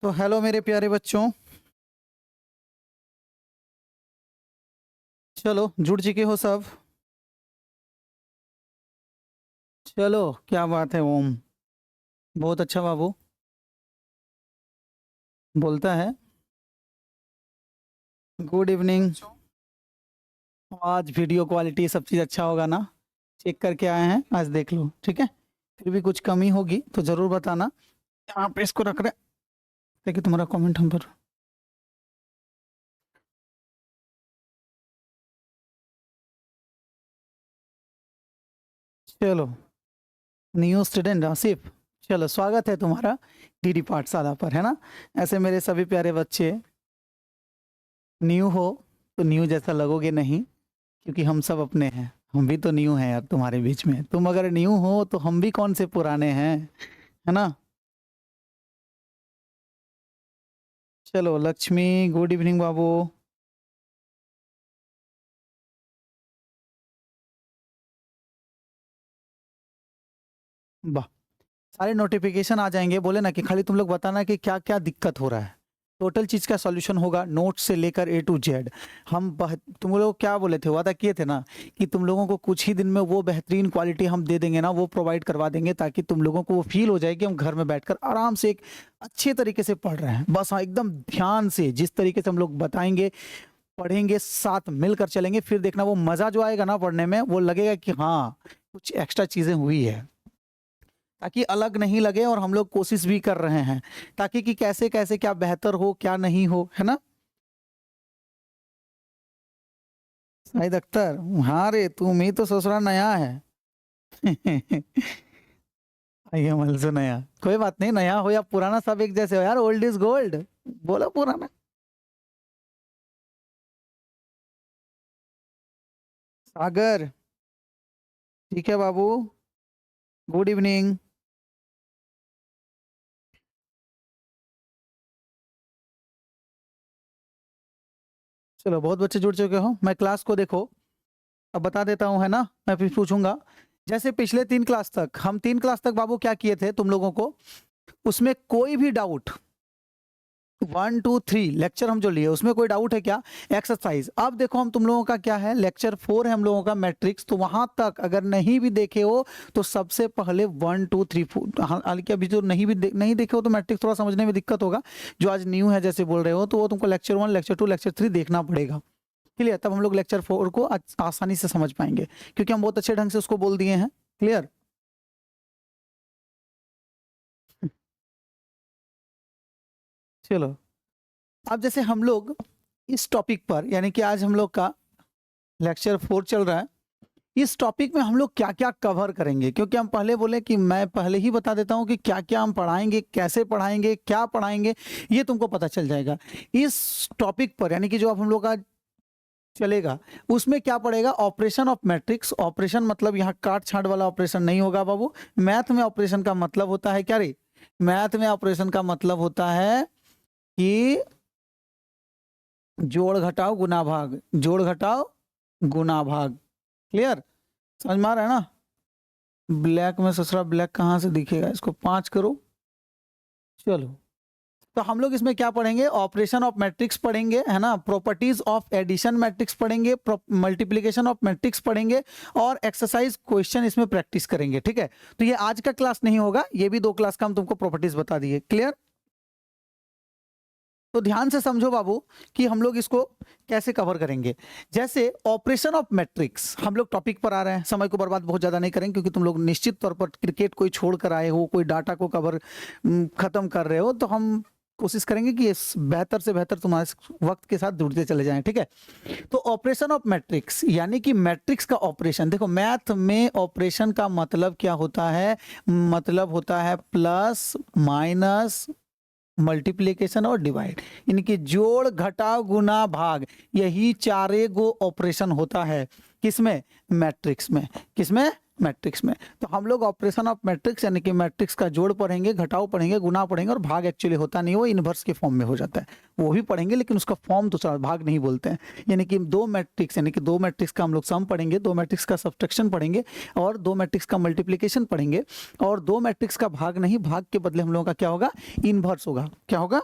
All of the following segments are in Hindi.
तो हेलो मेरे प्यारे बच्चों, चलो जुड़ चुके हो सब। चलो, क्या बात है ओम। बहुत अच्छा बाबू बोलता है। Good evening. आज वीडियो क्वालिटी सब चीज़ अच्छा होगा ना? चेक करके आए हैं, आज देख लो, ठीक है। फिर भी कुछ कमी होगी तो ज़रूर बताना। यहाँ पे इसको रख रहे हैं, देखिए तुम्हारा कमेंट हम पर। चलो, न्यू स्टूडेंट आसिफ, चलो स्वागत है तुम्हारा डीडी पाठशाला पर, है ना। ऐसे मेरे सभी प्यारे बच्चे, न्यू हो तो न्यू जैसा लगोगे नहीं, क्योंकि हम सब अपने हैं। हम भी तो न्यू हैं यार तुम्हारे बीच में। तुम अगर न्यू हो तो हम भी कौन से पुराने हैं, है ना। चलो लक्ष्मी, गुड इवनिंग बाबू। वाह, सारे नोटिफिकेशन आ जाएंगे। बोले ना कि खाली तुम लोग बताना कि क्या क्या दिक्कत हो रहा है। टोटल चीज का सॉल्यूशन होगा, नोट से लेकर ए टू जेड। तुम लोग क्या बोले थे, वादा किए थे ना कि तुम लोगों को कुछ ही दिन में वो बेहतरीन क्वालिटी हम दे देंगे ना, वो प्रोवाइड करवा देंगे, ताकि तुम लोगों को वो फील हो जाए कि हम घर में बैठकर आराम से एक अच्छे तरीके से पढ़ रहे हैं। बस हाँ, एकदम ध्यान से जिस तरीके से हम लोग बताएंगे, पढ़ेंगे, साथ मिलकर चलेंगे, फिर देखना वो मजा जो आएगा ना पढ़ने में, वो लगेगा कि हाँ कुछ एक्स्ट्रा चीजें हुई है। ताकि अलग नहीं लगे, और हम लोग कोशिश भी कर रहे हैं ताकि कि कैसे कैसे क्या बेहतर हो क्या नहीं हो, है ना। शाहिद अख्तर, हाँ रे तुम ही तो ससुरा नया है। आइए मलसो नया, कोई बात नहीं, नया हो या पुराना सब एक जैसे हो यार, ओल्ड इज गोल्ड। बोलो पुराना। सागर, ठीक है बाबू, गुड इवनिंग। चलो बहुत बच्चे जुड़ चुके हो, मैं क्लास को देखो अब बता देता हूँ, है ना। मैं फिर पूछूंगा। जैसे पिछले 3 क्लास तक, हम 3 क्लास तक बाबू क्या किए थे तुम लोगों को, उसमें कोई भी डाउट, 1 2 3 लेक्चर हम जो लिए उसमें कोई डाउट है क्या? एक्सरसाइज, अब देखो हम तुम लोगों का क्या है, लेक्चर 4 है हम लोगों का मैट्रिक्स, तो वहां तक अगर नहीं भी देखे हो तो सबसे पहले 1 2 3 4, हालांकि अभी जो नहीं देखे हो तो मैट्रिक्स थोड़ा समझने में दिक्कत होगा। जो आज न्यू है जैसे बोल रहे हो, तो वो तुमको लेक्चर 1 लेक्चर 2 लेक्चर 3 देखना पड़ेगा। क्लियर, तब हम लोग लेक्चर 4 को आसानी से समझ पाएंगे, क्योंकि हम बहुत अच्छे ढंग से उसको बोल दिए हैं। क्लियर। चलो, अब जैसे हम लोग इस टॉपिक पर, यानी कि आज हम लोग का लेक्चर 4 चल रहा है, इस टॉपिक में हम लोग क्या क्या कवर करेंगे, क्योंकि हम पहले बोले कि मैं पहले ही बता देता हूं कि क्या क्या हम पढ़ाएंगे, कैसे पढ़ाएंगे, क्या पढ़ाएंगे, ये तुमको पता चल जाएगा। इस टॉपिक पर यानी कि जो अब हम लोग का चलेगा, उसमें क्या पड़ेगा, ऑपरेशन ऑफ मैट्रिक्स। ऑपरेशन मतलब यहाँ काट छांट वाला ऑपरेशन नहीं होगा बाबू। मैथ में ऑपरेशन का मतलब होता है क्या रे? मैथ में ऑपरेशन का मतलब होता है कि जोड़ घटाओ गुना भाग, जोड़ घटाओ गुना भाग। क्लियर, समझ में आ रहा है ना। ब्लैक में ससुरा ब्लैक कहाँ से दिखेगा, इसको 5 करो। चलो, तो हम लोग इसमें क्या पढ़ेंगे, ऑपरेशन ऑफ मैट्रिक्स पढ़ेंगे, है ना, प्रॉपर्टीज ऑफ एडिशन मैट्रिक्स पढ़ेंगे, मल्टीप्लिकेशन ऑफ मैट्रिक्स पढ़ेंगे, और एक्सरसाइज क्वेश्चन इसमें प्रैक्टिस करेंगे, ठीक है। तो ये आज का क्लास नहीं होगा, ये भी 2 क्लास का हम तुमको प्रॉपर्टीज बता दिए। क्लियर, तो ध्यान से समझो बाबू कि हम लोग इसको कैसे कवर करेंगे। जैसे ऑपरेशन ऑफ मैट्रिक्स, हम लोग टॉपिक पर आ रहे हैं, समय को बर्बाद बहुत ज्यादा नहीं करेंगे, क्योंकि तुम लोग निश्चित तौर पर क्रिकेट कोई छोड़ कर आए हो, कोई डाटा को कवर खत्म कर रहे हो, तो हम कोशिश करेंगे कि इस बेहतर से बेहतर तुम्हारे वक्त के साथ जुड़ते चले जाएं, ठीक है। तो ऑपरेशन ऑफ मैट्रिक्स यानी कि मैट्रिक्स का ऑपरेशन, देखो मैथ में ऑपरेशन का मतलब क्या होता है, मतलब होता है प्लस माइनस मल्टीप्लिकेशन और डिवाइड, इनकी जोड़ घटाव गुना भाग, यही चारे गो ऑपरेशन होता है किसमें, मैट्रिक्स में। किसमें, मैट्रिक्स में। तो हम लोग ऑपरेशन ऑफ मैट्रिक्स यानी कि मैट्रिक्स का जोड़ पढ़ेंगे, घटाव पढ़ेंगे, गुना पढ़ेंगे, और भाग एक्चुअली होता नहीं, वो इन्वर्स के फॉर्म में हो जाता है, वो भी पढ़ेंगे, लेकिन उसका फॉर्म दूसरा, भाग नहीं बोलते हैं। यानी कि दो मैट्रिक्स यानी कि दो मैट्रिक्स का हम लोग सम पढ़ेंगे, दो मैट्रिक्स का सब्ट्रैक्शन पढ़ेंगे, और दो मैट्रिक्स का मल्टीप्लिकेशन पढ़ेंगे, और दो मैट्रिक्स का भाग नहीं, भाग के बदले हम लोगों का क्या होगा, इनवर्स होगा। क्या होगा,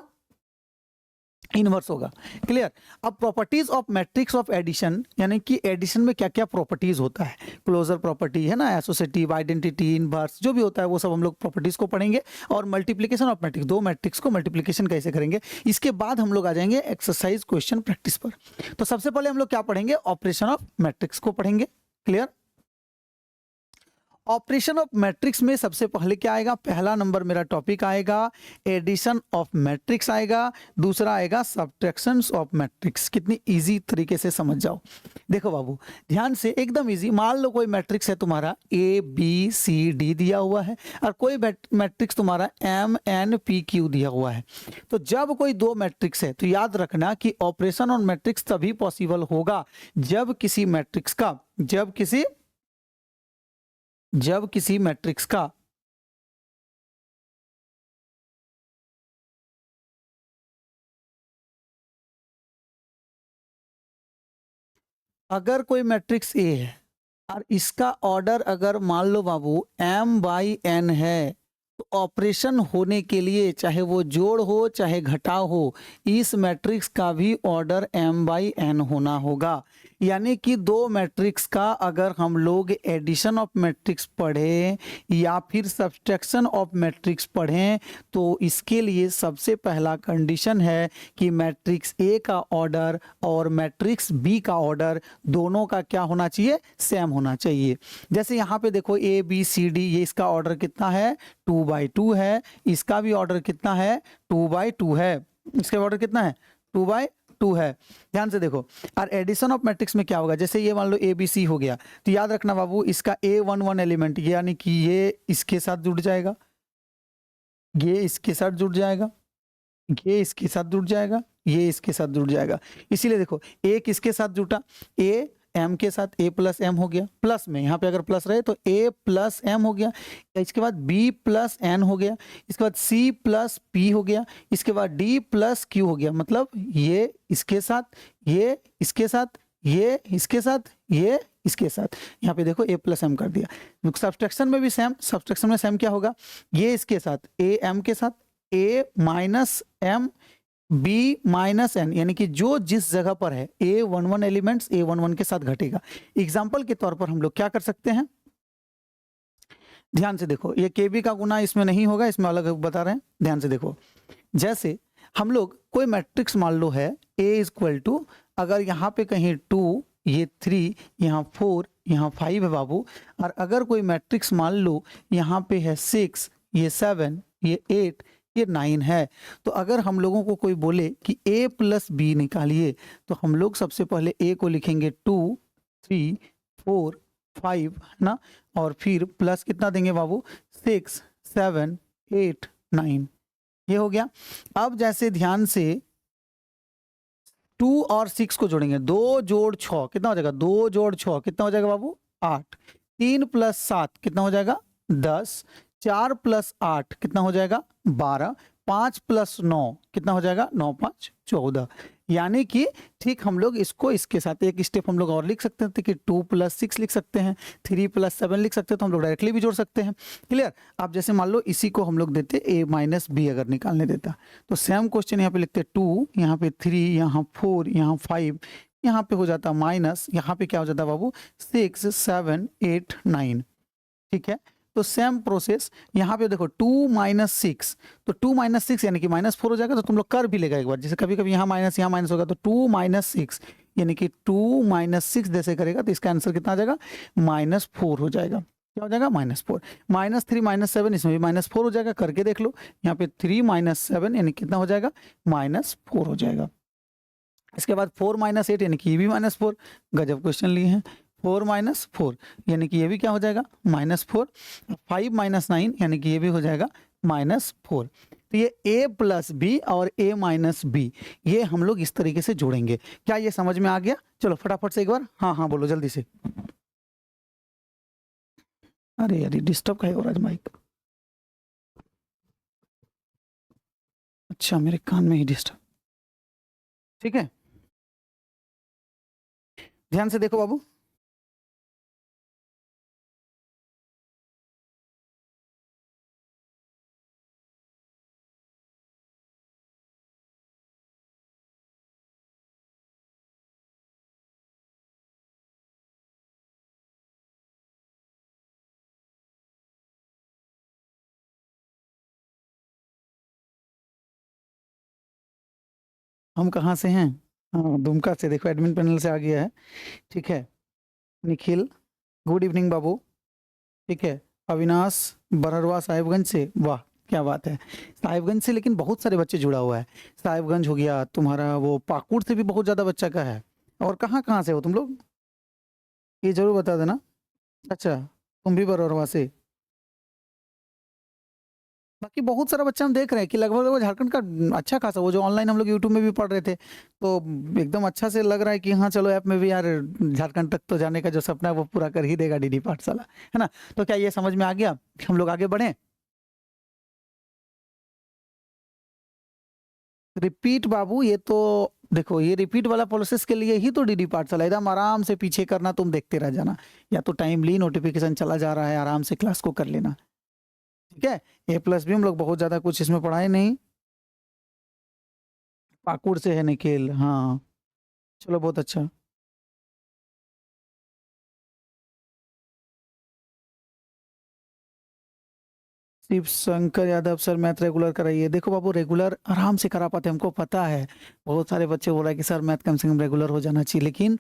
इनवर्स होगा। क्लियर। अब properties of matrix of addition, यानी कि एडिशन में क्या क्या प्रॉपर्टीज होता है, क्लोजर प्रॉपर्टी है ना, एसोसिएटिव, आइडेंटिटी, इनवर्स, जो भी होता है वो सब हम लोग प्रॉपर्टीज को पढ़ेंगे। और मल्टीप्लिकेशन ऑफ मैट्रिक्स, दो मैट्रिक्स को मल्टीप्लिकेशन कैसे करेंगे, इसके बाद हम लोग आ जाएंगे एक्सरसाइज क्वेश्चन प्रैक्टिस पर। तो सबसे पहले हम लोग क्या पढ़ेंगे, ऑपरेशन ऑफ मैट्रिक्स को पढ़ेंगे। क्लियर। ऑपरेशन ऑफ मैट्रिक्स में सबसे पहले क्या आएगा, पहला नंबर मेरा टॉपिक आएगा एडिशन ऑफ मैट्रिक्स आएगा, दूसरा आएगा सब्ट्रैक्शंस ऑफ मैट्रिक्स। कितनी इजी तरीके से समझ जाओ। देखो बाबू ध्यान से, एकदम इजी। मान लो कोई मैट्रिक्स है तुम्हारा ए बी सी डी दिया हुआ है, और कोई मैट्रिक्स तुम्हारा एम एन पी क्यू दिया हुआ है। तो जब कोई दो मैट्रिक्स है तो याद रखना कि ऑपरेशन ऑन मैट्रिक्स तभी पॉसिबल होगा जब किसी मैट्रिक्स का, जब किसी मैट्रिक्स का अगर कोई मैट्रिक्स ए है और इसका ऑर्डर अगर मान लो बाबू m बाई n है, तो ऑपरेशन होने के लिए चाहे वो जोड़ हो चाहे घटाव हो, इस मैट्रिक्स का भी ऑर्डर m बाई n होना होगा। यानी कि दो मैट्रिक्स का अगर हम लोग एडिशन ऑफ मैट्रिक्स पढ़ें या फिर सब्ट्रैक्शन ऑफ मैट्रिक्स पढ़ें, तो इसके लिए सबसे पहला कंडीशन है कि मैट्रिक्स ए का ऑर्डर और मैट्रिक्स बी का ऑर्डर दोनों का क्या होना चाहिए, सेम होना चाहिए। जैसे यहाँ पे देखो ए बी सी डी, ये इसका ऑर्डर कितना है, 2/2 है, इसका भी ऑर्डर कितना है, 2/2 है, इसका ऑर्डर कितना है, 2/2 है। ध्यान से देखो। और एडिशन ऑफ मैट्रिक्स में क्या होगा, जैसे ये मान लो ए बी सी हो गया, तो याद रखना बाबू इसका A11 एलिमेंट यानी कि ये इसके साथ जुड़ जाएगा, ये इसके साथ जुड़ जाएगा, ये इसके साथ जुड़ जाएगा, ये इसके साथ जुड़ जाएगा। इसीलिए देखो ए किसके साथ जुटा, ए एम के साथ, ए प्लस एम हो गया, प्लस में यहाँ पे अगर प्लस रहे तो ए प्लस एम हो गया, इसके बाद बी प्लस एन हो गया, इसके बाद सी प्लस पी हो गया, इसके बाद डी प्लस क्यू हो गया। मतलब ये इसके साथ, ये इसके साथ, ये इसके साथ, ये इसके साथ। यहाँ पे देखो ए प्लस एम कर दिया। सब्ट्रैक्शन में भी सेम, सब्ट्रैक्शन में सेम क्या होगा, ये इसके साथ, ए एम के साथ, A minus M B minus N, यानी कि जो जिस जगह पर है A11 एलिमेंट्स A11 के साथ घटेगा। एग्जाम्पल के तौर पर हम लोग क्या कर सकते हैं, ध्यान से देखो, ये KB का गुना इसमें नहीं होगा, इसमें अलग बता रहे हैं। ध्यान से देखो, जैसे हम लोग कोई मैट्रिक्स मान लो है A इक्वल टू, अगर यहाँ पे कहीं 2, ये 3, यहाँ 4, यहाँ 5 है बाबू, और अगर कोई मैट्रिक्स मान लो यहाँ पे है 6, ये 7, ये 8, ये 9 है, तो अगर हम लोगों को कोई बोले कि A प्लस बी निकालिए, तो हम लोग सबसे पहले A को लिखेंगे 2, 3, 4, 5 है ना, और फिर प्लस कितना देंगे बाबू, 6, 7, 8, 9, ये हो गया। अब जैसे ध्यान से 2 और 6 को जोड़ेंगे, 2 जोड़ 6 कितना हो जाएगा, 2 जोड़ 6 कितना हो जाएगा बाबू, 8, 3 प्लस 7 कितना हो जाएगा, 10, 4 प्लस 8 कितना हो जाएगा, 12, 5 प्लस 9 कितना हो जाएगा, 9 5 14। यानी कि ठीक हम लोग इसको इसके साथ एक स्टेप हम लोग और लिख सकते थे कि 2 प्लस 6 लिख सकते हैं, 3 प्लस 7 लिख सकते हैं, तो हम लोग डायरेक्टली भी जोड़ सकते हैं। क्लियर। आप जैसे मान लो इसी को हम लोग देते A माइनस बी अगर निकालने देता, तो सेम क्वेश्चन यहाँ पे लिखते 2, यहाँ पे 3, यहाँ 4, यहाँ 5, यहाँ पे हो जाता माइनस, यहाँ पे क्या हो जाता बाबू 6, 7, 8, 9। ठीक है, तो सेम प्रोसेस यहाँ पे देखो 2 माइनस 6, तो 2 माइनस 6 यानी कि -4 हो जाएगा, तो तुम लोग कर भी लेगा एक बार, जैसे कभी कभी यहाँ माइनस होगा, तो 2 माइनस 6 यानी कि 2 माइनस 6 जैसे करेगा तो इसका आंसर कितना आ जाएगा, -4 हो जाएगा। क्या हो जाएगा, -4, -3 -7 इसमें भी -4 हो जाएगा, करके देख लो, यहाँ पे 3 - 7 यानी कितना हो जाएगा, -4 हो जाएगा। इसके बाद 4 - 8 यानी कि ये भी -4, गजब क्वेश्चन लिए हैं। 4 - 4 यानी कि ये भी क्या हो जाएगा, -4, 5 - 9 यानी कि ये भी हो जाएगा -4। तो ये A प्लस बी और A माइनस बी, ये हम लोग इस तरीके से जोड़ेंगे। क्या ये समझ में आ गया? चलो फटाफट से एक बार हाँ हाँ बोलो जल्दी से। अरे यार डिस्टर्ब का है और आज माइक। अच्छा मेरे कान में ही डिस्टर्ब। ठीक है, ध्यान से देखो बाबू। हम कहाँ से हैं? हाँ दुमका से, देखो एडमिन पैनल से आ गया है। ठीक है, निखिल, गुड इवनिंग बाबू। ठीक है, अविनाश बरहरवा साहिबगंज से, वाह क्या बात है। साहिबगंज से लेकिन बहुत सारे बच्चे जुड़ा हुआ है। साहिबगंज हो गया तुम्हारा, वो पाकुड़ से भी बहुत ज़्यादा बच्चा का है। और कहाँ कहाँ से हो तुम लोग, ये जरूर बता देना। अच्छा, तुम भी बरहरवा से। बाकी बहुत सारा बच्चा हम देख रहे हैं कि लगभग लगभग झारखंड का अच्छा खासा, वो जो ऑनलाइन हम लोग यूट्यूब में भी पढ़ रहे थे तो एकदम अच्छा से लग रहा है कि हाँ चलो ऐप में भी यार झारखंड तक तो जाने का जो सपना है वो पूरा कर ही देगा डीडी पाठशाला, है ना। तो क्या ये समझ में आ गया, हम लोग आगे बढ़े। रिपीट बाबू, ये तो देखो ये रिपीट वाला प्रोसेस के लिए ही तो डीडी पाठशाला, एकदम आराम से पीछे करना, तुम देखते रह जाना। या तो टाइमली नोटिफिकेशन चला जा रहा है, आराम से क्लास को कर लेना। ठीक है, ए प्लस भी हम लोग बहुत ज्यादा कुछ इसमें पढ़ाए नहीं। पाकुड़ से है निखिल, हाँ चलो बहुत अच्छा। Shiv Shankar Yadav sir math regular कराइए। देखो बाबू रेगुलर आराम से करा पाते, हमको पता है। बहुत सारे बच्चे बोल रहे हैं कि सर मैथ कम से कम रेगुलर हो जाना चाहिए, लेकिन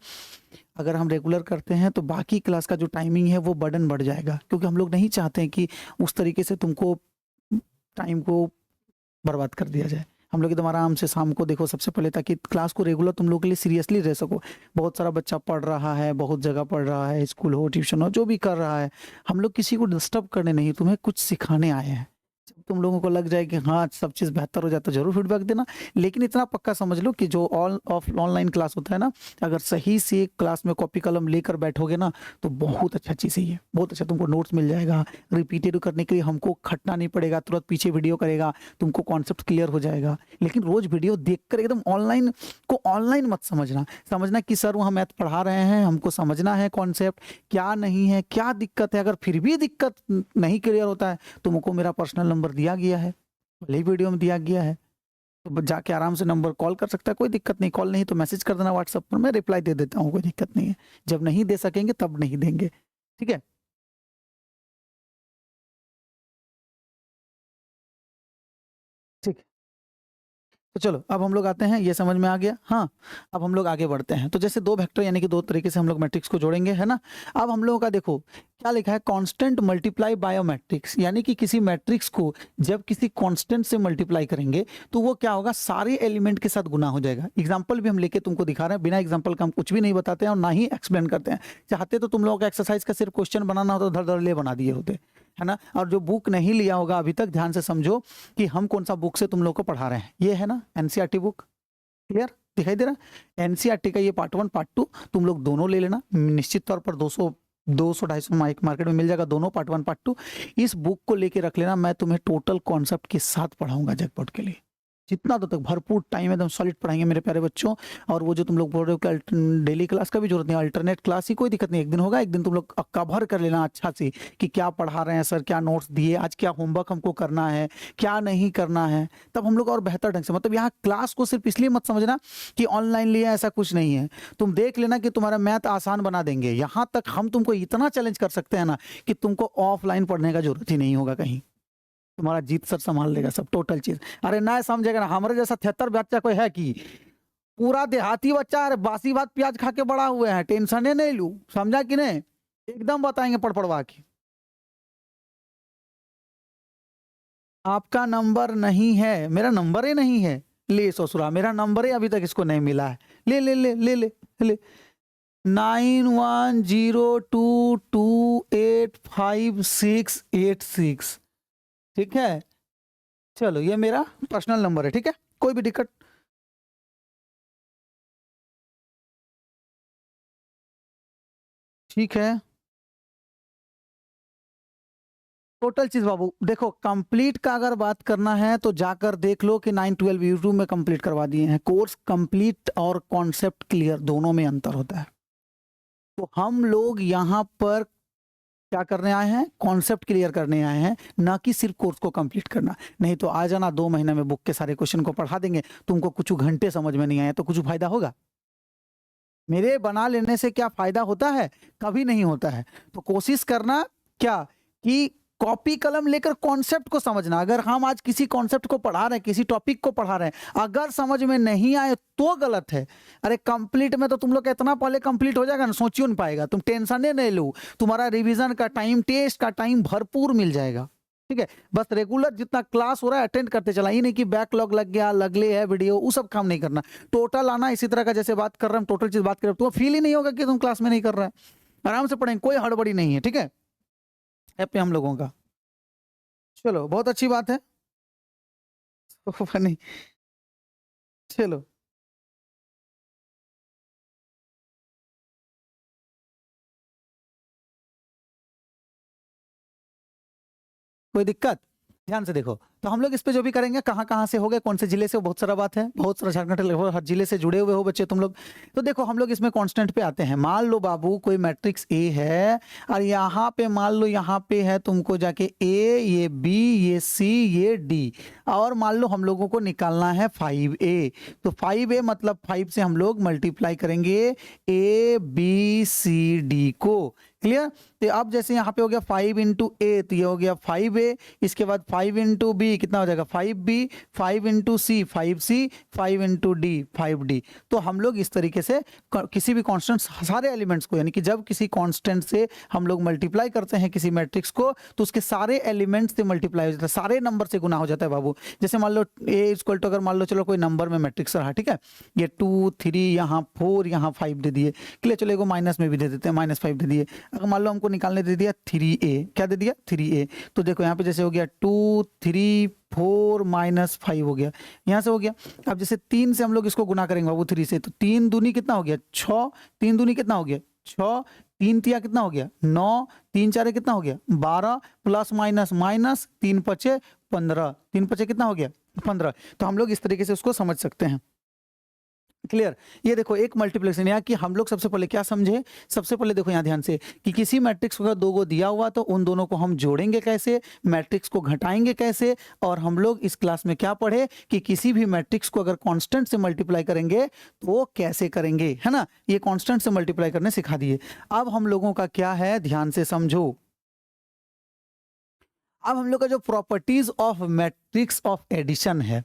अगर हम रेगुलर करते हैं तो बाकी क्लास का जो टाइमिंग है वो बर्डन बढ़ जाएगा, क्योंकि हम लोग नहीं चाहते हैं कि उस तरीके से तुमको टाइम को बर्बाद कर दिया जाए। हम लोग एकदम आराम से शाम को देखो, सबसे पहले ताकि क्लास को रेगुलर तुम लोग के लिए सीरियसली रह सको। बहुत सारा बच्चा पढ़ रहा है, बहुत जगह पढ़ रहा है, स्कूल हो ट्यूशन हो जो भी कर रहा है। हम लोग किसी को डिस्टर्ब करने नहीं, तुम्हें कुछ सिखाने आए हैं। जब तुम लोगों को लग जाए कि हाँ सब चीज़ बेहतर हो जाए तो जरूर फीडबैक देना। लेकिन इतना पक्का समझ लो कि जो ऑल ऑफ ऑनलाइन क्लास होता है ना, अगर सही से क्लास में कॉपी कलम लेकर बैठोगे ना तो बहुत अच्छा चीज़ है ये, बहुत अच्छा तुमको नोट्स मिल जाएगा। रिपीटेड करने के लिए हमको खटना नहीं पड़ेगा, तुरंत पीछे वीडियो करेगा, तुमको कॉन्सेप्ट क्लियर हो जाएगा। लेकिन रोज वीडियो देखकर एकदम ऑनलाइन को ऑनलाइन मत समझना। समझना कि सर वहाँ मैथ पढ़ा रहे हैं, हमको समझना है कॉन्सेप्ट क्या नहीं है, क्या दिक्कत है। अगर फिर भी दिक्कत नहीं क्लियर होता है, तुमको मेरा पर्सनल नंबर दिया गया है, पहले ही वीडियो में दिया गया है। तो जाके आराम से नंबर कॉल कर सकता है, कोई दिक्कत नहीं। कॉल नहीं तो मैसेज कर देना व्हाट्सएप पर, मैं रिप्लाई दे देता हूँ, कोई दिक्कत नहीं है। जब नहीं दे सकेंगे तब नहीं देंगे। ठीक है, ठीक है। तो चलो अब हम लोग आते हैं, ये समझ में आ गया। हाँ, अब हम लोग आगे बढ़ते हैं। तो जैसे दो वेक्टर यानी कि दो तरीके से हम लोग मैट्रिक्स को जोड़ेंगे, है ना। अब हम लोगों का देखो क्या लिखा है, कांस्टेंट मल्टीप्लाई बाय मैट्रिक्स, यानी कि किसी मैट्रिक्स को जब किसी कांस्टेंट से मल्टीप्लाई करेंगे तो वो क्या होगा, सारे एलिमेंट के साथ गुना हो जाएगा। एग्जाम्पल भी हम लेके तुमको दिखा रहे हैं, बिना एग्जाम्पल का हम कुछ भी नहीं बताते हैं और ना ही एक्सप्लेन करते हैं। चाहते तो तुम लोगों का एक्सरसाइज का सिर्फ क्वेश्चन बनाना होता तो धड़ धड़ ले बना दिए होते, है ना। और जो बुक नहीं लिया होगा अभी तक, ध्यान से समझो कि हम कौन सा बुक से तुम लोग को पढ़ा रहे हैं। ये है ना एनसीईआरटी बुक, क्लियर दिखाई दे रहा है। एनसीईआरटी का ये पार्ट 1 पार्ट 2 तुम लोग दोनों ले लेना, निश्चित तौर पर 200 250 मार्केट में मिल जाएगा दोनों, पार्ट 1 पार्ट 2। इस बुक को लेके रख लेना, मैं तुम्हें टोटल कॉन्सेप्ट के साथ पढ़ाऊंगा जगपॉट के लिए। जितना तो तक भरपूर टाइम एकदम सॉलिड पढ़ाएंगे मेरे प्यारे बच्चों। और वो जो तुम लोग बोल रहे हो कि डेली क्लास का भी जरूरत नहीं, अल्टरनेट क्लास ही कोई दिक्कत नहीं। एक दिन होगा, एक दिन तुम लोग कवर कर लेना अच्छा से कि क्या पढ़ा रहे हैं सर, क्या नोट्स दिए, आज क्या होमवर्क हमको करना है, क्या नहीं करना है। तब हम लोग और बेहतर ढंग से, मतलब यहाँ क्लास को सिर्फ इसलिए मत समझना कि ऑनलाइन लिया, ऐसा कुछ नहीं है। तुम देख लेना कि तुम्हारा मैथ आसान बना देंगे। यहाँ तक हम तुमको इतना चैलेंज कर सकते हैं ना कि तुमको ऑफलाइन पढ़ने का जरूरत ही नहीं होगा कहीं। तुम्हारा जीत सर संभाल लेगा सब टोटल चीज। अरे ना समझेगा ना, हमारे जैसा 73 बच्चा कोई है कि पूरा देहाती बच्चा, अरे बासी बात प्याज खा के बड़ा हुए हैं, टेंशन नहीं लू, समझा कि नहीं। एकदम बताएंगे पढ़ पढ़वा के। आपका नंबर नहीं है, मेरा नंबर ही नहीं है। ले ससुरा, मेरा नंबर ही अभी तक इसको नहीं मिला है। ले ले ले ले ले ले 9102228586। ठीक है, चलो ये मेरा पर्सनल नंबर है, ठीक है, कोई भी दिक्कत। ठीक है, टोटल चीज बाबू देखो, कंप्लीट का अगर बात करना है तो जाकर देख लो कि 9-12 यूट्यूब में कंप्लीट करवा दिए हैं। कोर्स कंप्लीट और कॉन्सेप्ट क्लियर दोनों में अंतर होता है। तो हम लोग यहाँ पर क्या करने आए हैं, कॉन्सेप्ट क्लियर करने आए हैं, ना कि सिर्फ कोर्स को कंप्लीट करना। नहीं तो आ जाना 2 महीने में बुक के सारे क्वेश्चन को पढ़ा देंगे, तुमको कुछ घंटे समझ में नहीं आया तो कुछ फायदा होगा? मेरे बना लेने से क्या फायदा होता है? कभी नहीं होता है। तो कोशिश करना क्या कि कॉपी कलम लेकर कॉन्सेप्ट को समझना। अगर हम आज किसी कॉन्सेप्ट को पढ़ा रहे हैं, किसी टॉपिक को पढ़ा रहे हैं, अगर समझ में नहीं आए तो गलत है। अरे कंप्लीट में तो तुम लोग इतना पहले कंप्लीट हो जाएगा ना, सोचियो नहीं पाएगा, तुम टेंशन नहीं लो, तुम्हारा रिवीजन का टाइम, टेस्ट का टाइम भरपूर मिल जाएगा। ठीक है, बस रेगुलर जितना क्लास हो रहा है अटेंड करते चला, ये नहीं कि बैकलॉग लग गया, लगले है वीडियो, वो सब काम नहीं करना। टोटल आना, इसी तरह का जैसे बात कर रहे हैं, टोटल चीज बात कर रहे हैं, तो फील ही नहीं होगा कि तुम क्लास में नहीं कर रहे हैं। आराम से पढ़ेंगे, कोई हड़बड़ी नहीं है। ठीक है, ऐप पे हम लोगों का, चलो बहुत अच्छी बात है। फनी, चलो कोई दिक्कत? ध्यान से देखो, तो हम लोग इस पे जो भी करेंगे, कहाँ कहाँ से हो गए, कौन से जिले से, बहुत सारा बात है, बहुत सारा झारखंड लगभग हर जिले से जुड़े हुए हो बच्चे तुम लोग। तो देखो हम लोग इसमें कांस्टेंट पे आते हैं। मान लो बाबू कोई मैट्रिक्स ए है और यहाँ पे मान लो यहाँ पे है तुमको जाके ए, ये बी, ये सी, ये डी, और मान लो हम लोगों को निकालना है 5a। तो 5a मतलब 5 से हम लोग मल्टीप्लाई करेंगे ए बी सी डी को। क्लियर? तो अब जैसे यहाँ पे हो गया 5 इंटू ए, तो ये हो गया 5a, इसके बाद 5 इंटू बी कितना हो जाएगा 5b, 5 इंटू सी 5c, 5 इंटू डी 5d। तो हम लोग इस तरीके से किसी भी कांस्टेंट, सारे एलिमेंट्स को, यानी कि जब किसी कांस्टेंट से हम लोग मल्टीप्लाई करते हैं किसी मैट्रिक्स को, तो उसके सारे एलिमेंट्स से मल्टीप्लाई हो जाता है, सारे नंबर से गुना हो जाता है बाबू। जैसे मान लो ए इक्वल टू, अगर मान लो चलो कोई नंबर में मैट्रिक्स रहा, ठीक है, ये 2 3 यहाँ 4 यहाँ 5 दे दिए, क्लियर? चलो एगो माइनस में भी दे देते हैं, -5 दे दिए। अगर मान लो हमको निकालने दे दिया 3a, क्या दे दिया 3a, तो देखो यहाँ पे जैसे हो गया 2 3 4 -5 हो गया, यहाँ से हो गया। अब जैसे 3 से हम लोग इसको गुना करेंगे बाबू 3 से, तो 3 दूनी कितना हो गया 6, 3 दूनी कितना हो गया 6, 3 तिया कितना हो गया 9, 3 चारे कितना हो गया 12, प्लस माइनस माइनस, 3 पचे 15, 3 पचे कितना हो गया 15। तो हम लोग इस तरीके से उसको समझ सकते हैं। क्लियर? ये देखो एक मल्टीप्लिकेशन, यहाँ कि हम लोग सबसे पहले क्या समझे, सबसे पहले देखो यहाँ ध्यान से कि किसी मैट्रिक्स को 2 को दिया हुआ तो उन दोनों को हम जोड़ेंगे कैसे, मैट्रिक्स को घटाएंगे कैसे, और हम लोग इस क्लास में क्या पढ़े कि किसी भी मैट्रिक्स को अगर कांस्टेंट से मल्टीप्लाई करेंगे तो वो कैसे करेंगे, है ना? ये कांस्टेंट से मल्टीप्लाई करने सिखा दिए। अब हम लोगों का क्या है, ध्यान से समझो। अब हम लोग का जो properties of matrix of addition है,